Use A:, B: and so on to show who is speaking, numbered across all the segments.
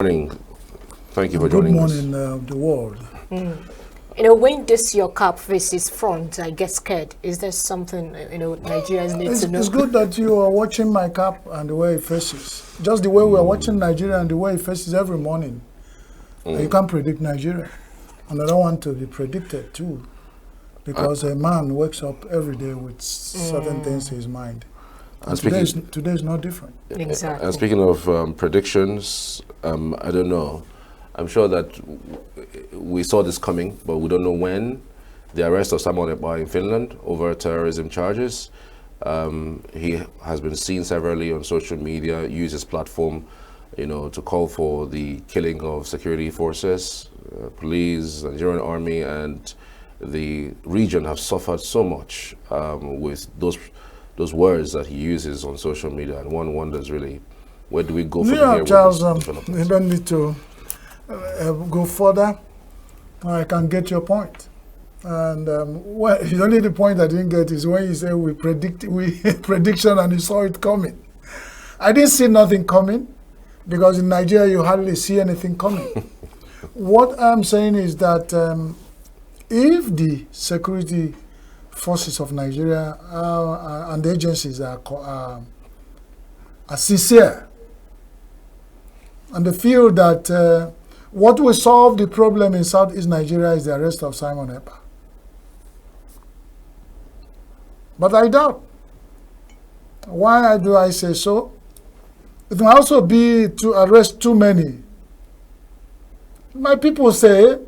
A: Morning. Thank you for joining us.
B: Good morning, the world.
C: When this your cap faces front, I get scared. Is there something, Nigerians need to know?
B: It's good that you are watching my cap and the way it faces. Just the way we are watching Nigeria and the way it faces every morning. You can't predict Nigeria. And I don't want to be predicted too. Because a man wakes up every day with certain things in his mind. And today is no different.
C: Exactly.
A: And speaking of predictions, I don't know. I'm sure that we saw this coming, but we don't know when. The arrest of Simon Ekpa in Finland over terrorism charges. He has been seen severally on social media, use his platform, to call for the killing of security forces, police, Nigerian army, and the region have suffered so much with those words that he uses on social media, and one wonders really, where do we go from here?
B: Charles, you don't need to go further. I can get your point. And the only point I didn't get is when you say we prediction and you saw it coming. I didn't see nothing coming because in Nigeria you hardly see anything coming. What I'm saying is that if the security forces of Nigeria and the agencies are sincere and they feel that what will solve the problem in Southeast Nigeria is the arrest of Simon Ekpa. But I doubt. Why do I say so? It might also be to arrest too many. My people say,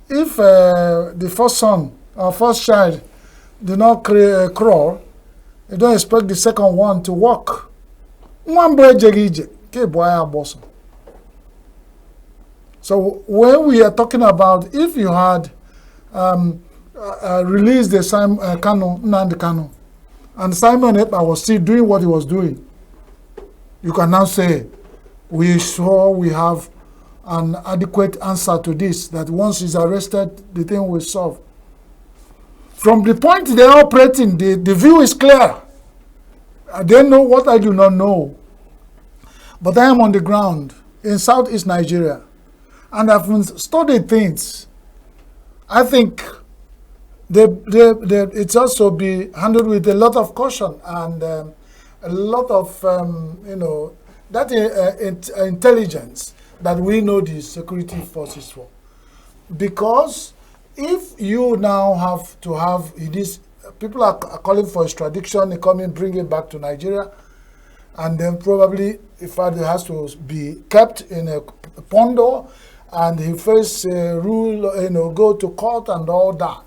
B: if the first son or first child did not crawl, you don't expect the second one to walk. So when we are talking about if you had released the Nnamdi Kanu, and Simon Ekpa was still doing what he was doing, you can now say, we have an adequate answer to this, that once he's arrested, the thing will solve. From the point they are operating, the view is clear. They know what I do not know. But I am on the ground in Southeast Nigeria, and I've studied things. I think it's also be handled with a lot of caution and a lot of, that intelligence that we know the security forces for. Because if you now have to have this, people are calling for extradition, they come in, bring it back to Nigeria, and then probably if it has to be kept in a pondo, and he face rule, go to court and all that.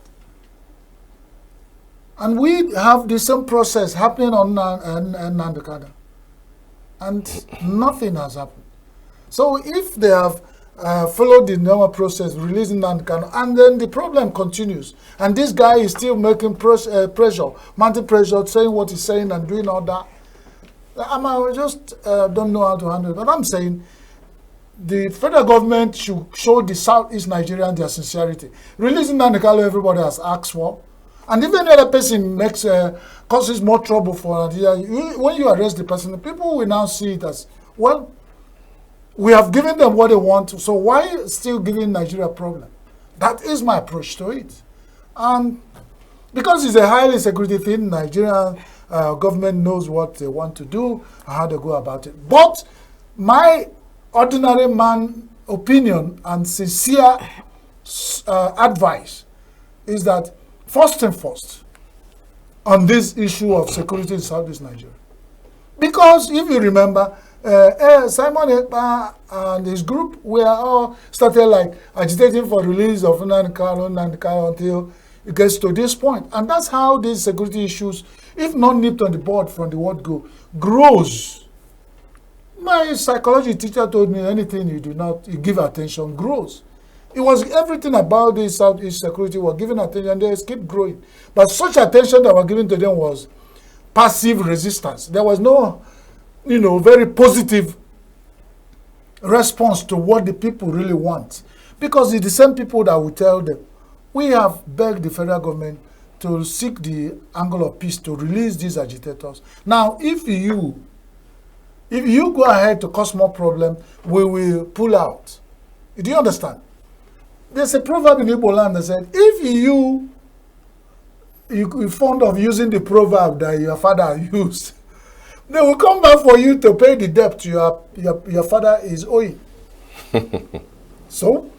B: And we have the same process happening on Nnamdi Kanu, and nothing has happened. So if they have followed the normal process, releasing Nnamdi Kanu, and then the problem continues, and this guy is still making pressure, mounting pressure, saying what he's saying and doing all that, I just don't know how to handle it. But I'm saying the federal government should show the Southeast Nigerian their sincerity. Releasing Nnamdi Kanu, everybody has asked for. And if any other person causes more trouble for Nigeria, when you arrest the person, people will now see it as, well, we have given them what they want, so why still giving Nigeria a problem? That is my approach to it. And because it's a highly security thing, Nigerian government knows what they want to do and how they go about it. But my ordinary man opinion and sincere advice is that first and foremost on this issue of security in Southeast Nigeria. Because if you remember, Simon Ekpa and his group were all started like agitating for release of Nnamdi Kanu until it gets to this point. And that's how these security issues, if not nipped on the bud from the word go, grows. My psychology teacher told me anything you give attention grows. It was everything about this Southeast security was given attention, they keep growing. But such attention that was given to them was passive resistance. There was no, very positive response to what the people really want. Because it's the same people that will tell them, we have begged the federal government to seek the angle of peace to release these agitators. Now, if you If you go ahead to cause more problem, we will pull out. Do you understand? There's a proverb in Igbo land that said, if you're fond of using the proverb that your father used, they will come back for you to pay the debt your father is owing. So,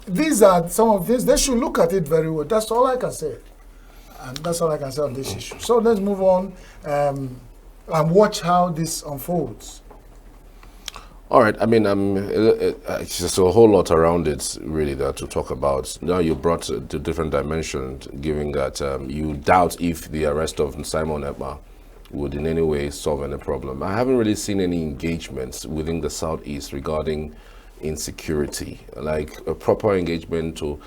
B: these are some of the things. They should look at it very well. That's all I can say. And that's all I can say on this issue. So let's move on and watch how this unfolds.
A: All right. I mean, it's just a whole lot around it, really, that to talk about. Now you brought to different dimensions, given that you doubt if the arrest of Simon Ekpa would in any way solve any problem. I haven't really seen any engagements within the Southeast regarding insecurity, like a proper engagement to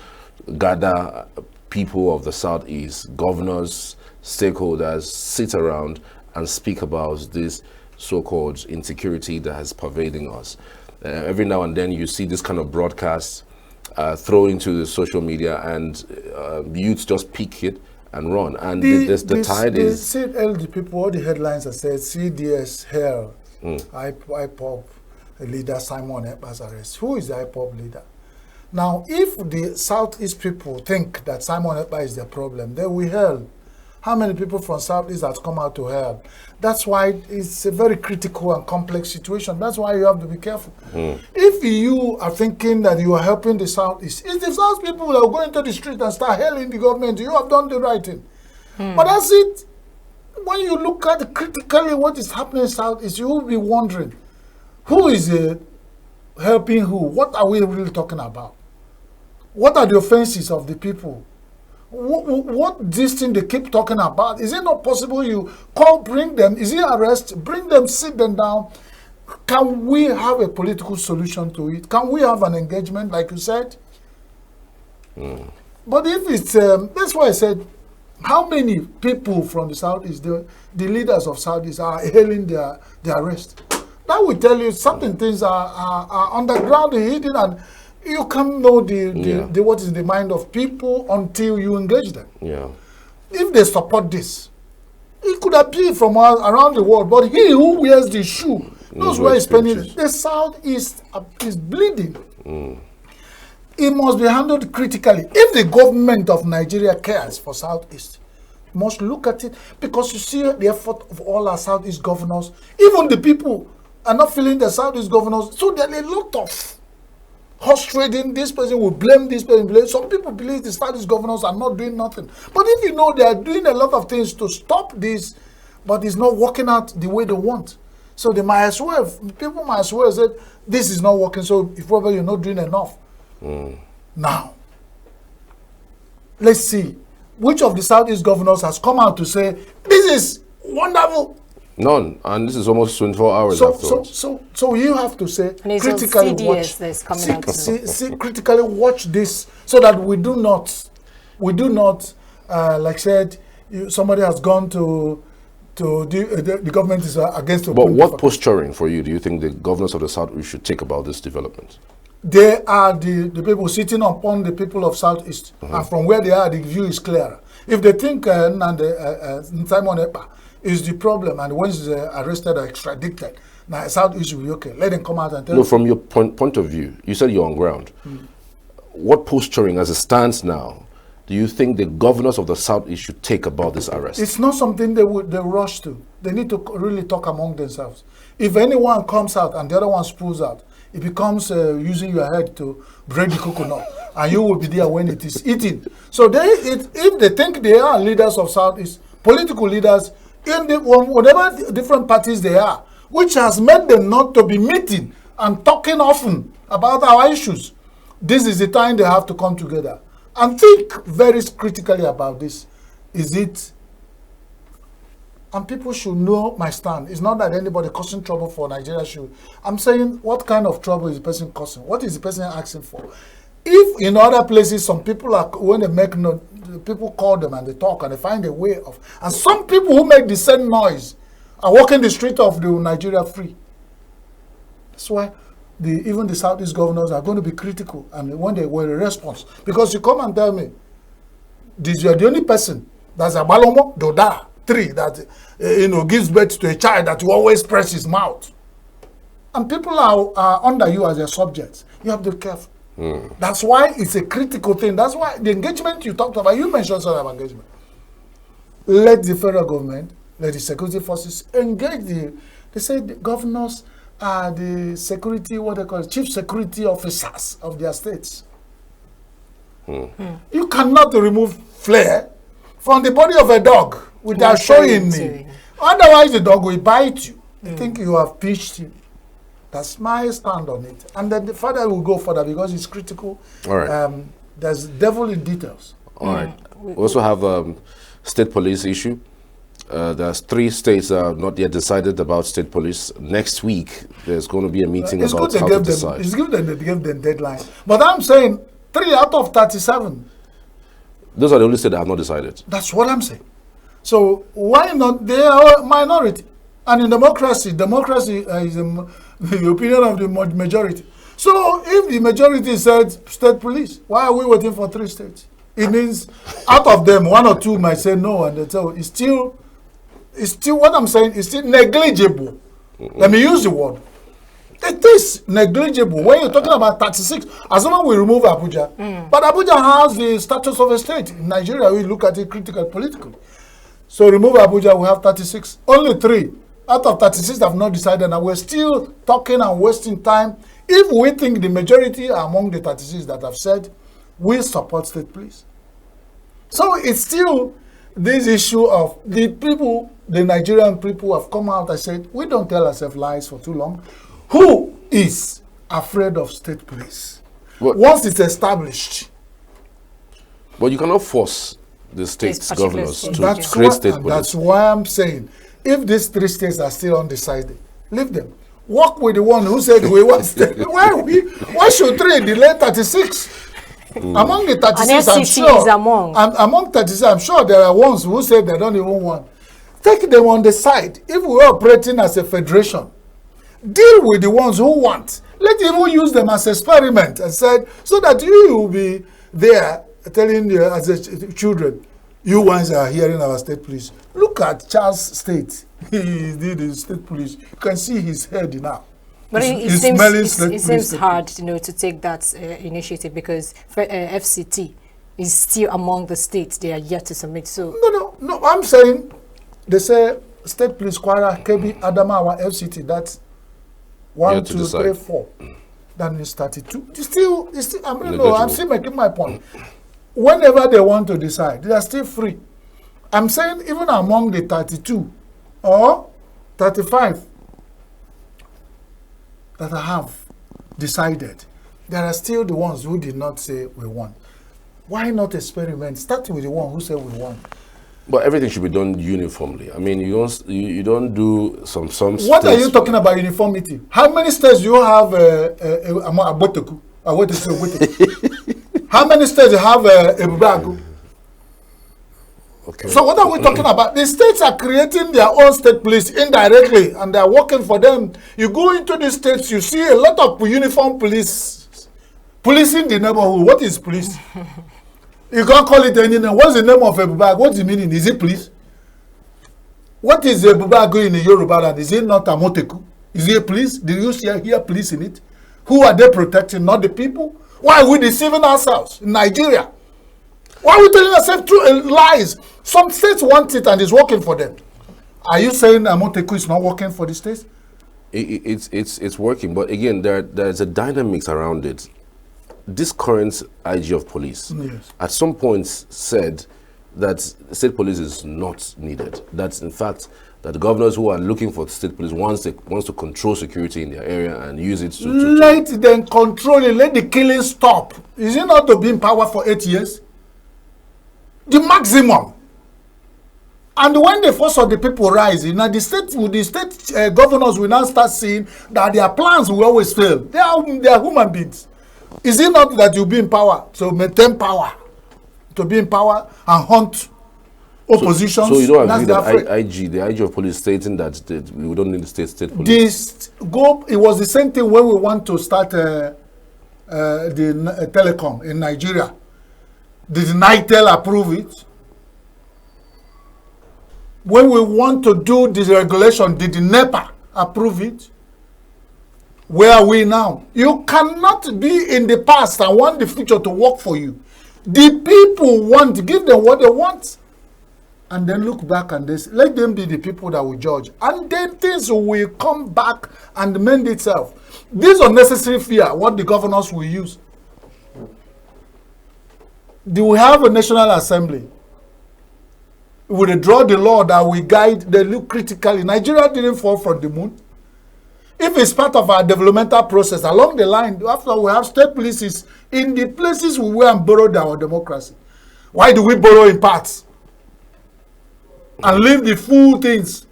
A: gather people of the Southeast, governors, stakeholders, sit around and speak about this so-called insecurity that is pervading us. Every now and then you see this kind of broadcast thrown into the social media, and youths just pick it and run. And the tide is...
B: See, the people, all the headlines that said CDS held IPOB leader Simon Ekpa's arrest. Who is the IPOB leader? Now, if the Southeast people think that Simon Ekpa is the problem, they will help. How many people from Southeast has come out to help? That's why it's a very critical and complex situation. That's why you have to be careful. If you are thinking that you are helping the Southeast, it's the South people that will go into the street and start hailing the government. You have done the right thing. But that's it. When you look at critically what is happening in Southeast, you will be wondering, who is helping who? What are we really talking about? What are the offenses of the people? What this thing they keep talking about? Is it not possible you bring them? Is it arrest? Bring them, sit them down. Can we have a political solution to it? Can we have an engagement, like you said? But if it's, that's why I said, how many people from the Southeast, the leaders of Southeast are hailing their arrest? That will tell you certain things are underground, hidden, and you can't know what is in the mind of people until you engage them.
A: Yeah.
B: If they support this, it could appear from around the world, but he who wears the shoe knows where he's spending it. The Southeast is bleeding. It must be handled critically. If the government of Nigeria cares for Southeast, you must look at it, because you see the effort of all our Southeast governors. Even the people are not feeling the Southeast governors. So there are a lot of horse trading. This person will blame this person. Some people believe the Southeast governors are not doing nothing. But if you know they are doing a lot of things to stop this, but it's not working out the way they want. So they might as well, people might as well say, this is not working, so probably you're not doing enough. Now, let's see. Which of the Southeast governors has come out to say, this is wonderful?
A: None, and this is almost 24 hours afterwards.
B: So you have to say,
C: and
B: critically watch. Critically watch this, so that we do not, like said, somebody has gone to the government is against.
A: But what posturing for you do you think the governors of the South should take about this development?
B: They are the people sitting upon the people of Southeast, and from where they are, the view is clearer. If they think Simon Ekpa is the problem, and once he's arrested or extradited, now Southeast will be okay. Let them come out and tell.
A: No, from your point of view, you said you're on ground. What posturing, as it stands now, do you think the governors of the Southeast should take about this arrest?
B: It's not something they rush to. They need to really talk among themselves. If anyone comes out and the other one spills out, it becomes using your head to break the coconut, and you will be there when it is eaten. So if they think they are leaders of Southeast, political leaders, in whatever different parties they are, which has made them not to be meeting and talking often about our issues, this is the time they have to come together and think very critically about this. Is it? And people should know my stand. It's not that anybody causing trouble for Nigeria should. I'm saying, what kind of trouble is the person causing? What is the person asking for? If in other places, some people are, when they make note, people call them and they talk and they find a way of. And some people who make the same noise are walking the street of the Nigeria free. That's why even the Southeast governors are going to be critical, and when they were a response. Because you come and tell me, you're the only person that's a Balomo Doda. tree that gives birth to a child that you always press his mouth. And people are under you as their subjects. You have to be careful. That's why it's a critical thing. That's why the engagement you talked about, you mentioned sort of engagement. Let the federal government, let the security forces engage they say the governors are the security, what they call it, chief security officers of their states. You cannot remove flare from the body of a dog without showing me. Otherwise, the dog will bite you. They think you have pitched him. That's my stand on it. And then the father will go further because it's critical.
A: All right.
B: There's devil in details.
A: All right. We also have state police issue. There's 3 states that are not yet decided about state police. Next week, there's going to be a meeting about how to decide.
B: It's good that they give them deadline. But I'm saying 3 out of 37.
A: Those are the only states that have not decided.
B: That's what I'm saying. So why not? They are a minority. And in democracy is the opinion of the majority. So if the majority said state police, why are we waiting for 3 states? It means out of them, 1 or 2 might say no, and they tell it's still what I'm saying is still negligible. Let me use the word. It is negligible. When you're talking about 36, as long as we remove Abuja, but Abuja has the status of a state. In Nigeria, we look at it critical politically. So remove Abuja, we have 36. Only 3 out of 36 have not decided, and we're still talking and wasting time. If we think the majority are among the 36 that have said, we support state police. So it's still this issue of the people, the Nigerian people have come out and said, we don't tell ourselves lies for too long. Who is afraid of state police? Once it's established.
A: But you cannot force the state's governors to
B: create
A: state police.
B: That's why I'm saying, if these 3 states are still undecided, leave them. Work with the one who said we want state. Why should 3 delay 36? Among the 36, I'm sure. Among 36, I'm sure there are ones who say they don't even want. Take them on the side. If we're operating as a federation, deal with the ones who want. Let even use them as experiment and said, so that you will be there telling you as a children, you ones are hearing our state police. Look at Charles State. He did the state police. You can see his head now.
C: But it seems hard, to take that initiative because FCT is still among the states they are yet to submit. So
B: no. I'm saying they say state police, Kwara, KB, Adamawa, FCT. That's 1, 2, 3, 4. Then it's 32. It's still. I'm still making my point. Whenever they want to decide, they are still free. I'm saying even among the 32 or 35 that I have decided, there are still the ones who did not say we want. Why not experiment? Start with the one who said we want.
A: But everything should be done uniformly. I mean, you don't do some.
B: What are you talking about uniformity? How many states do you have? How many states have a Bubagu?
A: Okay.
B: So what are we talking about? The states are creating their own state police indirectly, and they are working for them. You go into the states, you see a lot of uniform police policing the neighborhood. What is police? You can't call it any name. What's the name of a Bubagu? What's the meaning? Is it police? What is a Bubagu in the Yoruba land? Is it not a Moteku? Is it a police? Did you hear police in it? Who are they protecting? Not the people? Why are we deceiving ourselves in Nigeria? Why are we telling ourselves lies? Some states want it and it's working for them. Are you saying Amoteku is not working for the states?
A: It's working, but again, there's a dynamics around it. This current IG of police, at some point said that state police is not needed. That's in fact that the governors who are looking for state police wants to control security in their area and use it to
B: let them control it. Let the killing stop. Is it not to be in power for 8 years? The maximum. And when the force of the people rise, the state governors will now start seeing that their plans will always fail. They are human beings. Is it not that you be in power to maintain power, to be in power and hunt oppositions?
A: So you don't agree that the IG of police stating that we don't need the state police?
B: It was the same thing when we want to start the telecom in Nigeria. Did NITEL approve it? When we want to do this regulation, did the NEPA approve it? Where are we now? You cannot be in the past and want the future to work for you. The people want to give them what they want. And then look back and let them be the people that will judge. And then things will come back and mend itself. This unnecessary fear, what the governors will use. Do we have a National Assembly? Will they draw the law that will guide, they look critically? Nigeria didn't fall from the moon. If it's part of our developmental process, along the line, after we have state policies in the places we went and borrowed our democracy. Why do we borrow in parts? And leave the full things?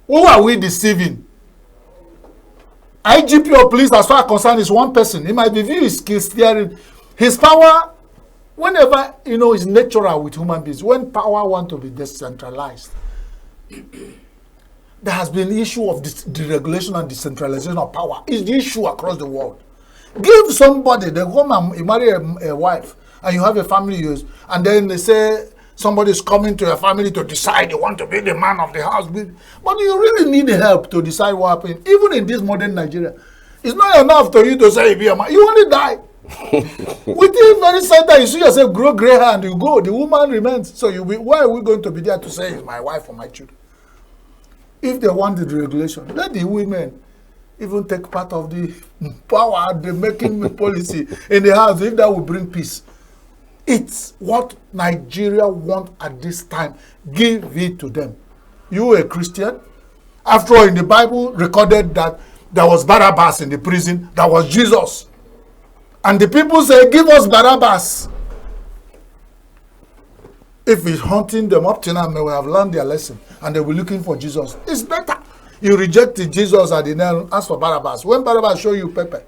B: Who are we deceiving? IGP or police, as far as concerned, is one person. He might be very skilled steering. His power, whenever, is natural with human beings. When power wants to be decentralized, there has been the issue of deregulation and decentralization of power. It's the issue across the world. Give somebody, they come and marry a wife, and you have a family, and then they say somebody is coming to your family to decide you want to be the man of the house. But you really need help to decide what happens. Even in this modern Nigeria, it's not enough to you to say be a man. You only die. Within very center, you see yourself grow gray hair and you go. The woman remains. So why are we going to be there to say it's my wife or my children? If they want the regulation, let the women even take part of the power, the making policy in the house, if that will bring peace. It's what Nigeria wants at this time. Give it to them. You a Christian? After all, in the Bible recorded that there was Barabbas in the prison, that was Jesus. And the people say, give us Barabbas. If it's hunting them up to now, they will have learned their lesson and they will be looking for Jesus. It's better. You rejected Jesus and then ask for Barabbas. When Barabbas show you pepper,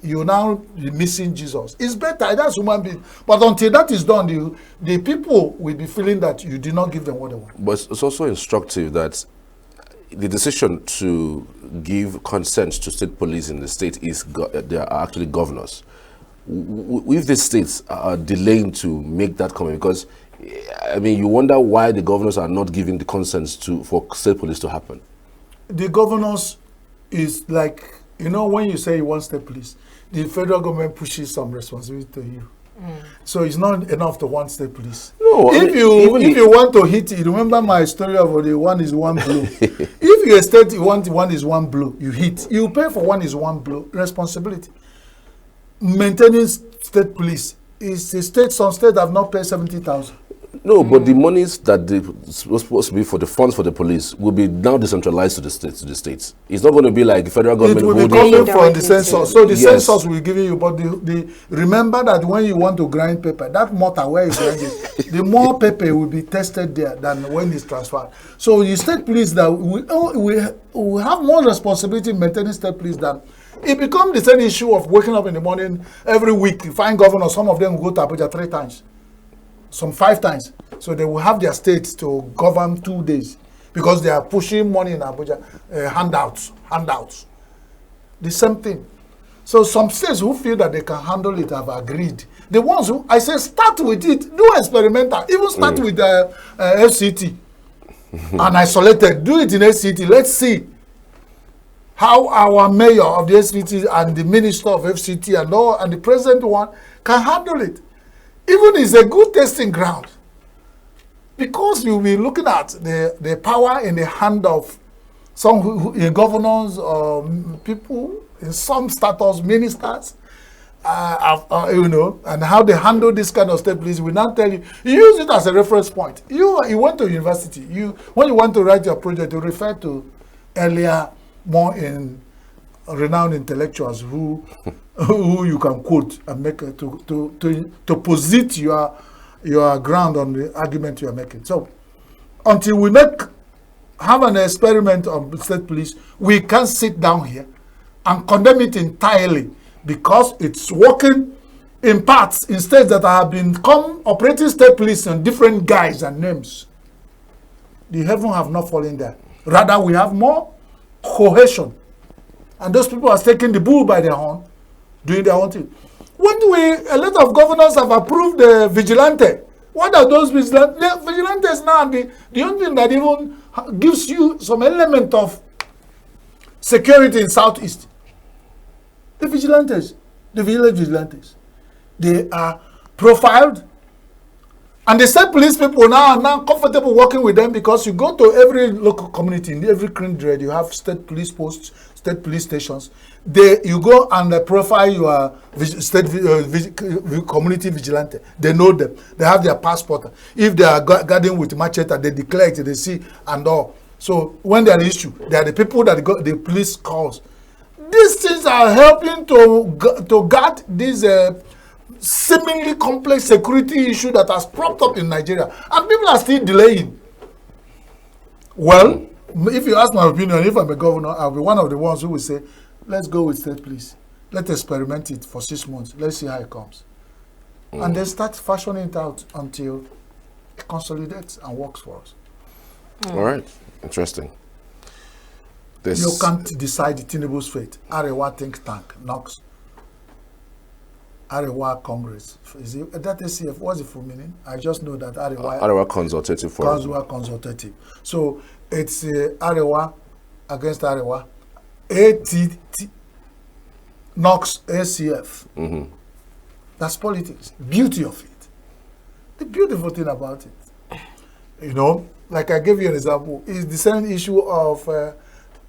B: you now be missing Jesus. It's better. That's human being. But until that is done, the people will be feeling that you did not give them what they want.
A: But it's also instructive that the decision to give consent to state police in the state is they are actually governors. If the states are delaying to make that comment, because I mean, you wonder why the governors are not giving the consents for state police to happen.
B: The governors is like, when you say you want state police, the federal government pushes some responsibility to you. So it's not enough to want state police.
A: No,
B: if you want to hit it, remember my story of the one is one blow. If you state you want one is one blow, you hit. You pay for one is one blow. Responsibility. Maintaining state police is a state. Some states have not paid 70,000.
A: No, but the monies that supposed to be for the funds for the police will be now decentralized to the states. It's not going to be like the federal government.
B: It will be coming from the census. So the census will give you, but remember that when you want to grind paper, that mortar where you grind it, the more paper will be tested there than when it's transferred. So the state police that we have more responsibility in maintaining state police than. It becomes the same issue of waking up in the morning every week. You find governors, some of them will go to Abuja 3 times. Some 5 times. So they will have their states to govern 2 days because they are pushing money in Abuja, handouts. The same thing. So some states who feel that they can handle it have agreed. The ones who, I say, start with it, do experimental, even start with the FCT and isolated, do it in FCT. Let's see how our mayor of the FCT and the minister of FCT and the president one can handle it. Even is a good testing ground, because you'll be looking at the power in the hand of some governors or people in some status, ministers, and how they handle this kind of state police. We now tell you, use it as a reference point. You went to university. When you want to write your project, you refer to earlier, more renowned intellectuals who you can quote and make to posit your ground on the argument you are making. So until we have an experiment on state police, we can't sit down here and condemn it entirely because it's working in parts in states that have become operating state police in different guise and names. The heaven have not fallen there. Rather, we have more cohesion. And those people are taking the bull by their horn, doing their own thing. A lot of governors have approved the vigilante. What are those vigilantes? The vigilantes now, the only thing that even gives you some element of security in Southeast. The vigilantes, the village vigilantes, they are profiled, and the state police people now are now comfortable working with them, because you go to every local community, in every kindred, you have state police posts, state police stations. You go and profile your state community vigilante. They know them. They have their passport. If they are guarding with machete, they declare it, they see and all. So when there are issue, they are the people that the police calls. These things are helping to guard this seemingly complex security issue that has propped up in Nigeria, and people are still delaying. Well, if you ask my opinion, if I'm a governor, I'll be one of the ones who will say, let's go with state police. Let's experiment it for 6 months. Let's see how it comes. And then start fashioning it out until it consolidates and works for us.
A: All right. Interesting.
B: You can't decide Tinubu's fate. Arewa think tank knocks. Arewa Congress. Is it that ACF? What's the full meaning? I just know that
A: Arewa Consultative Forum.
B: Arewa Consultative. So it's Arewa against Arewa. ATT knocks ACF. That's politics. Beauty of it. The beautiful thing about it, you know, like I gave you an example, is the same issue of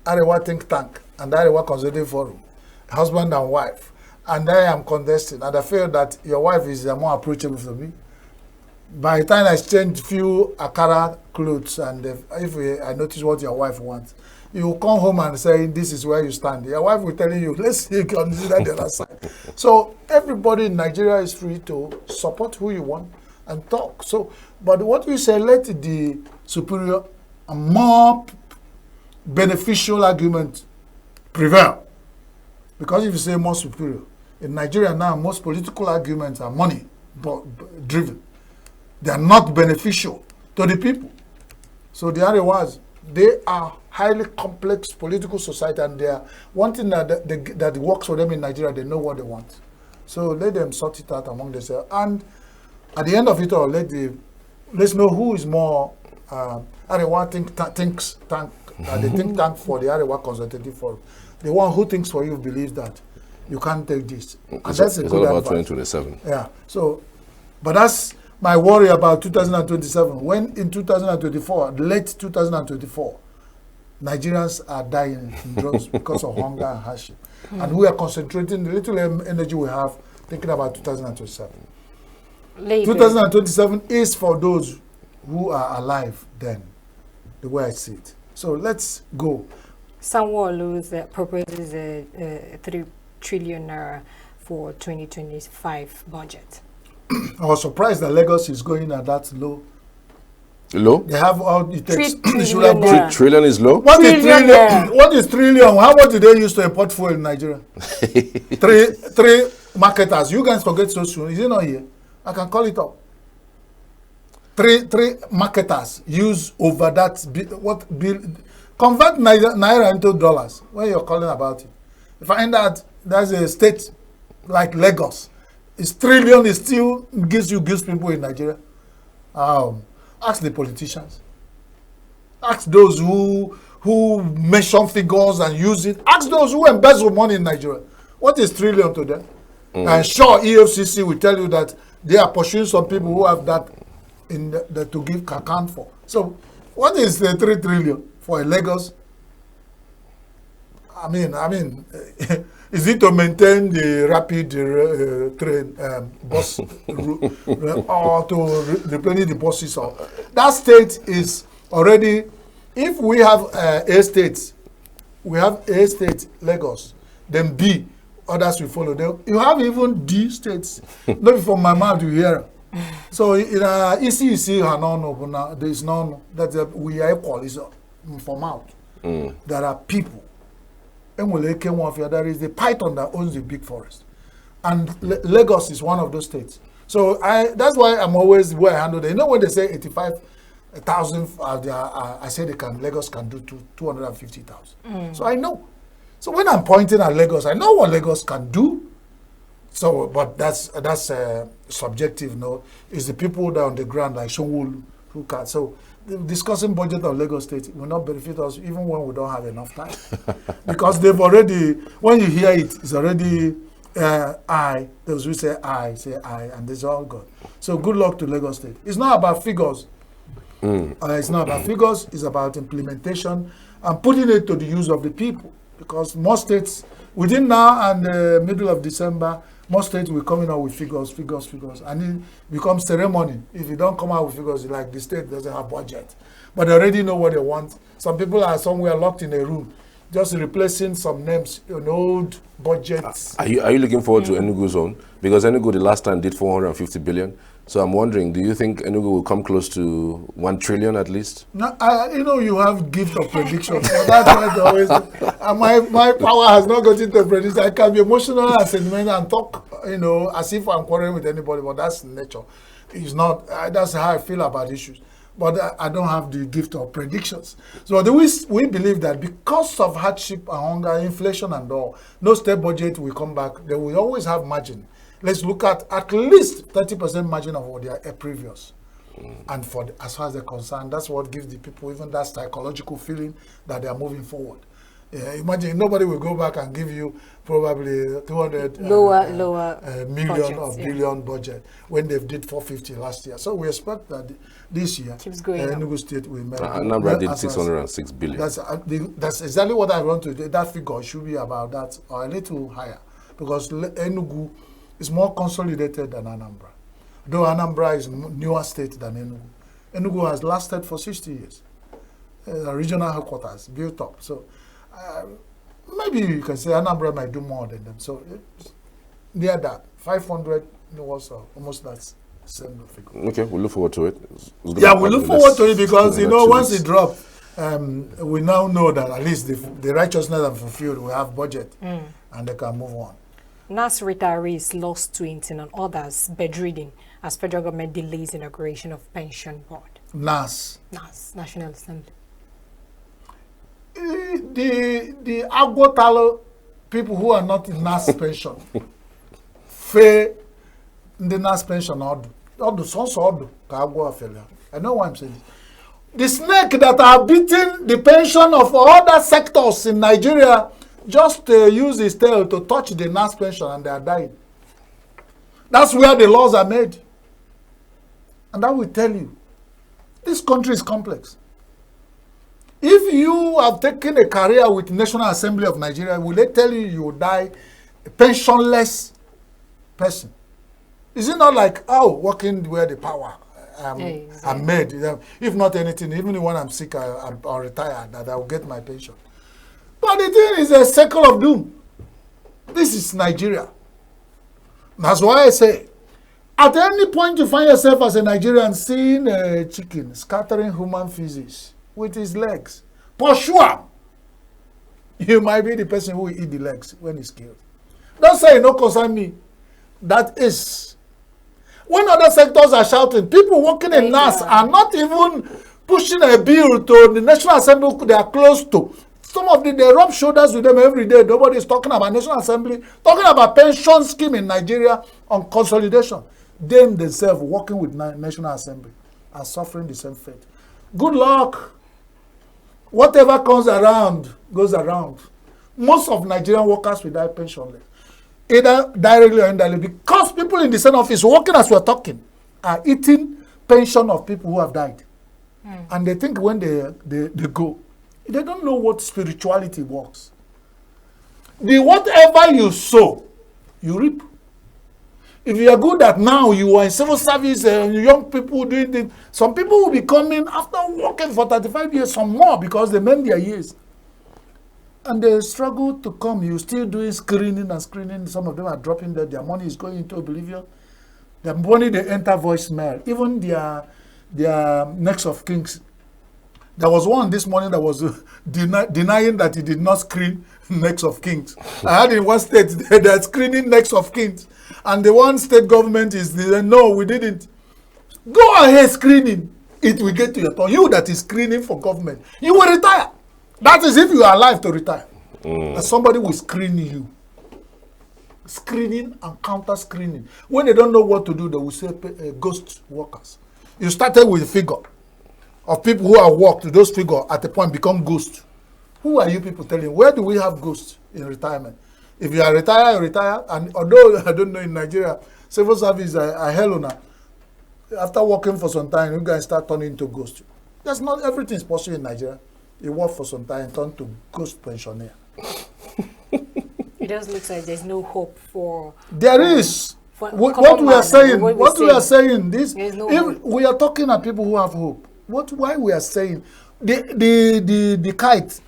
B: Arewa think tank and Arewa Consultative Forum, husband and wife. And I am contesting, and I feel that your wife is more approachable for me. By the time I exchange few Akara clothes, and if I notice what your wife wants, you will come home and say, this is where you stand. Your wife will tell you, let's see, consider the other side. So everybody in Nigeria is free to support who you want and talk. So, but what we say, let the superior and more beneficial argument prevail. Because if you say more superior, in Nigeria now, most political arguments are money driven. They are not beneficial to the people. So the Arewas, they are highly complex political society, and they are one thing that works for them in Nigeria, they know what they want. So let them sort it out among themselves. And at the end of it all, let's know who is more Arewa think tank, the think tank for the Arewa Consultative Forum. The one who thinks for you believes that you can't take this. And that's a good
A: all about
B: advice.
A: 2027.
B: Yeah. So, but that's my worry about 2027. When in 2024, late 2024, Nigerians are dying in droves because of hunger and hardship. And we are concentrating the little energy we have thinking about 2027. 2027 is for those who are alive then, the way I see it. So let's go.
C: Sanwo-Olu's proposes a 3 trillion naira for 2025 budget.
B: I was surprised that Lagos is going at that low.
A: Low?
B: They have all it takes.
C: 3 trillion naira.
A: 3 trillion is low?
B: What is trillion? What is trillion? How much do they use to import fuel in Nigeria? three marketers. You guys forget so soon. Is it not here? I can call it up. Three marketers use over that bill. Convert naira into dollars when you're calling about it. Find that there's a state like Lagos. It's trillion, it still gives people in Nigeria. Ask the politicians. Ask those who mention figures and use it. Ask those who embezzle money in Nigeria. What is trillion to them? And sure, EFCC will tell you that they are pursuing some people who have that to give account for. So, what is the 3 trillion for Lagos? I mean, is it to maintain the rapid train bus or to replenish the buses? That state is already. If we have A states, we have A state Lagos, then B, others will follow. Then you have even D states. Not from my mouth you hear. So in ECEC, there is none that we are equal. Is from out. There are people. There is the python that owns the big forest, and Lagos is one of those states. So that's why I'm always where I handle it. You know when they say 85,000, I say Lagos can do 250,000. So I know. So when I'm pointing at Lagos, I know what Lagos can do. So, but that's subjective. No, it's the people that are on the ground like Shonwulu who can. So discussing budget of Lagos State will not benefit us even when we don't have enough time. Because they've already, when you hear it, it's already those who say I, and it's all good. So good luck to Lagos State. It's not about figures. It's not about figures, it's about implementation and putting it to the use of the people. Because most states, within now and the middle of December, most states will come in out with figures, and it becomes ceremony. If you don't come out with figures, like the state doesn't have budget. But they already know what they want. Some people are somewhere locked in a room, just replacing some names in old budgets.
A: Are you looking forward to Enugu's own? Because Enugu the last time did 450 billion. So I'm wondering, do you think Enugu will come close to 1 trillion at least?
B: No, you have gift of prediction. So that's why always. My power has not got into prediction. I can be emotional and sentimental and talk, as if I'm quarreling with anybody, but that's nature. It's not. That's how I feel about issues. But I don't have the gift of predictions. So we believe that because of hardship and hunger, inflation and all, no state budget will come back. They will always have margin. Let's look at least 30% margin of what they are previous. And as far as they're concerned, that's what gives the people even that psychological feeling that they are moving forward. Imagine nobody will go back and give you probably 200
C: lower
B: million
C: budgets,
B: or billion budget when they did 450 last year. So we expect that this year,
C: keeps going
B: Enugu State will make.
A: Anambra did 606 billion.
B: That's exactly what I want to do. That figure should be about that or a little higher, because Enugu is more consolidated than Anambra. Though Anambra is newer state than Enugu. Enugu has lasted for 60 years. Regional headquarters built up. So maybe you can say Anambra might do more than them. So near that, 500 was almost that same figure.
A: Okay, we'll look forward to it.
B: Yeah, we look forward to it because, once it drops, we now know that at least the righteousness are fulfilled. We have budget and they can move on.
C: NAS retirees lost 20 and others bedridden as federal government delays inauguration of pension board.
B: NAS,
C: National Assembly.
B: The Agotalo people who are not in NAS pension, fair the NAS pension order, I know why I'm saying this. The snake that are beating the pension of other sectors in Nigeria just use his tail to touch the NAS pension and they are dying. That's where the laws are made. And that will tell you, this country is complex. If you have taken a career with National Assembly of Nigeria, will they tell you you will die a pensionless person? Is it not like, working where the power I'm made? If not anything, even when I'm sick or retired, that I will get my pension. But the thing is a circle of doom. This is Nigeria. That's why I say, at any point you find yourself as a Nigerian seeing a chicken scattering human feces with his legs, for sure, you might be the person who will eat the legs when he's killed. Don't say, no concern me. That is. When other sectors are shouting, people working in NAS are not even pushing a bill to the National Assembly they are close to. Some of they rub shoulders with them every day. Nobody is talking about National Assembly, talking about pension scheme in Nigeria on consolidation. Them themselves working with National Assembly are suffering the same fate. Good luck. Whatever comes around, goes around. Most of Nigerian workers will die pensionless, either directly or indirectly, because people in the same office working as we're talking are eating pension of people who have died. And they think when they go, they don't know what spirituality works. Whatever you sow, you reap. If you are good at now, you are in civil service, young people doing this, some people will be coming after working for 35 years, some more, because they mend their years. And they struggle to come. You still doing screening and screening. Some of them are dropping their money is going into oblivion. Their money, they enter voicemail. Even their next of kings. There was one this morning that was denying that he did not screen next of kings. I had in one state, they're screening next of kings. And the one state government is, no, we didn't. Go ahead screening. It will get to your turn. You that is screening for government, you will retire. That is if you are alive to retire. And somebody will screen you. Screening and counter screening. When they don't know what to do, they will say ghost workers. You started with a figure. of people who have worked, those figures at a point become ghosts. Who are you people telling? Where do we have ghosts in retirement? If you are retired, you retire. And although I don't know in Nigeria, civil service are hell on. After working for some time, you guys start turning into ghosts. That's not everything is possible in Nigeria. You work for some time, turn to ghost pensioner.
C: It does look like there's no hope for.
B: There is. What we are saying. What we are saying. This.
C: No
B: if
C: hope.
B: we are talking at people who have hope. Why we are saying the kite.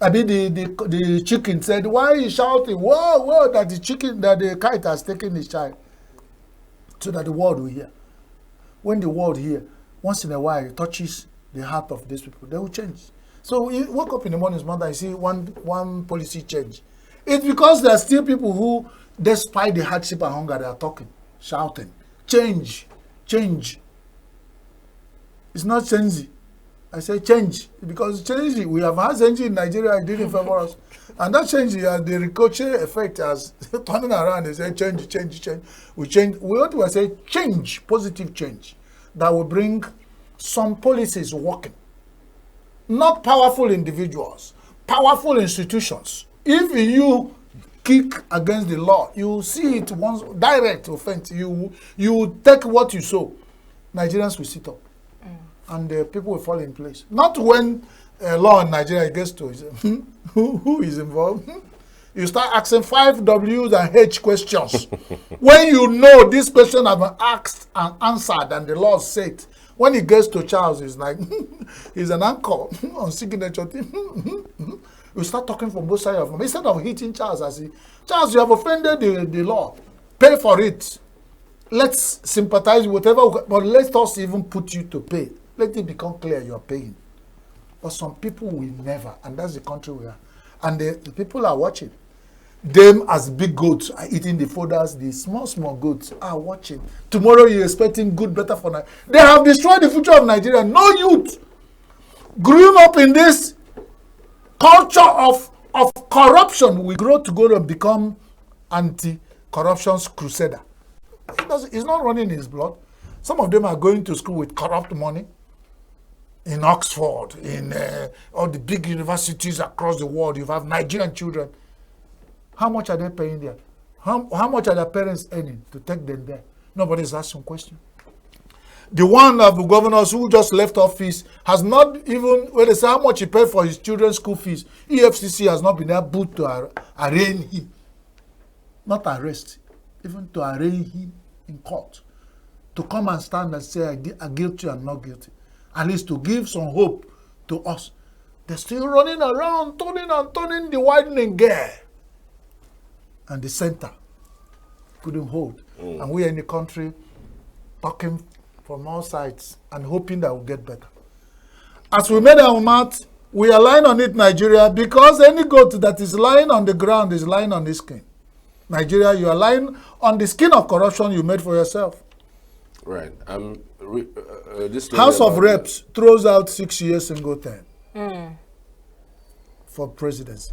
B: I mean the chicken said, why are you shouting? Whoa, whoa, that the kite has taken his child. So that the world will hear. When the world hear, once in a while it touches the heart of these people, they will change. So you wake up in the morning, mother, you see one policy change. It's because there are still people who, despite the hardship and hunger, they are talking, shouting, change, change. It's not changing. I say change, because change, we have had change in Nigeria, it didn't favor us. And that change, the ricochet effect has turning around, they say change, change, change. We change, what we say, change, positive change, that will bring some policies working. Not powerful individuals, powerful institutions. If you kick against the law, you see it once, direct offense, you take what you sow. Nigerians will sit up. And people will fall in place. Not when law in Nigeria gets to who is involved. You start asking 5 W's and H questions. When you know this question have been asked and answered and the law said, when it gets to Charles, it's like, he's an anchor on signature thing. You start talking from both sides of him. Instead of hitting Charles, I say, Charles, you have offended the law. Pay for it. Let's sympathize with whatever, but let us even put you to pay. Let it become clear you are paying. But some people will never, and that's the country we are. And the people are watching. Them as big goats are eating the fodders, the small goats are watching. Tomorrow you're expecting good, better for Nigeria. They have destroyed the future of Nigeria. No youth grew up in this culture of corruption. We grow to go and become anti-corruption crusader. It's not running in his blood. Some of them are going to school with corrupt money. In Oxford, in all the big universities across the world, you have Nigerian children. How much are they paying there? How much are their parents earning to take them there? Nobody's asking question. The one of the governors who just left office has not even, when they say how much he paid for his children's school fees, EFCC has not been able to arraign him. Not arrest, even to arraign him in court. To come and stand and say, I'm guilty and not guilty. At least to give some hope to us. They're still running around, turning and turning the widening gear. And the center couldn't hold. And we are in the country talking from all sides and hoping that we'll get better. As we made our mouth, we are lying on it, Nigeria, because any goat that is lying on the ground is lying on the skin. Nigeria, you are lying on the skin of corruption you made for yourself.
A: Right. This
B: House of Reps throws out 6 years single term for presidency.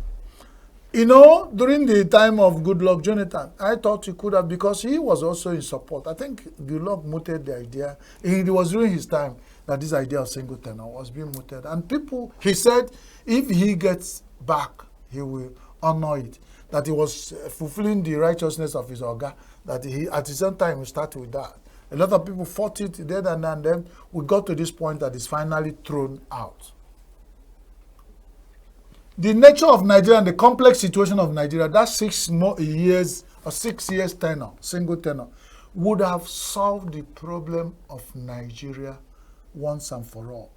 B: You know, during the time of Goodluck Jonathan, I thought he could have, because he was also in support. I think Goodluck mooted the idea. It was during his time that this idea of single tenure was being mooted. And people, he said, if he gets back, he will honor it. That he was fulfilling the righteousness of his orga, that he, at the same time, he started with that. A lot of people fought it, and then we got to this point that it's finally thrown out. The nature of Nigeria and the complex situation of Nigeria, that 6 years or 6 years tenure, single tenure, would have solved the problem of Nigeria once and for all.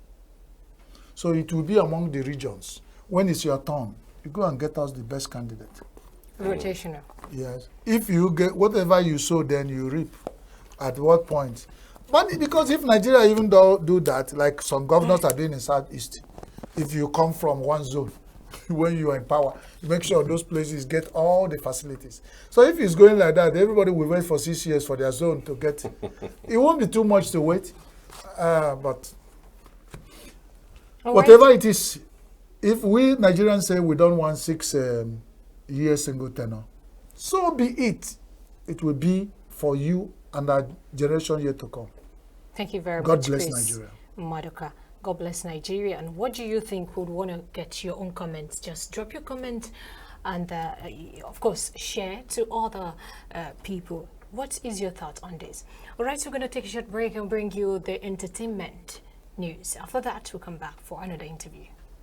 B: So it will be among the regions. When it's your turn, you go and get us the best candidate.
C: Rotational.
B: Yes. If you get whatever you sow, then you reap. At what point? But because if Nigeria even do that, like some governors are doing in Southeast, if you come from one zone, when you are in power, you make sure those places get all the facilities. So if it's going like that, everybody will wait for 6 years for their zone to get it. It won't be too much to wait. But whatever it is, if we Nigerians say we don't want 6 years single tenure, so be it. It will be for you and our generation yet to come.
C: Thank you very much.
B: God bless Nigeria.
C: Maduka. God bless Nigeria. And what do you think? Would want to get your own comments? Just drop your comment and, of course, share to other people. What is your thought on this? All right, so we're going to take a short break and bring you the entertainment news. After that, we'll come back for another interview.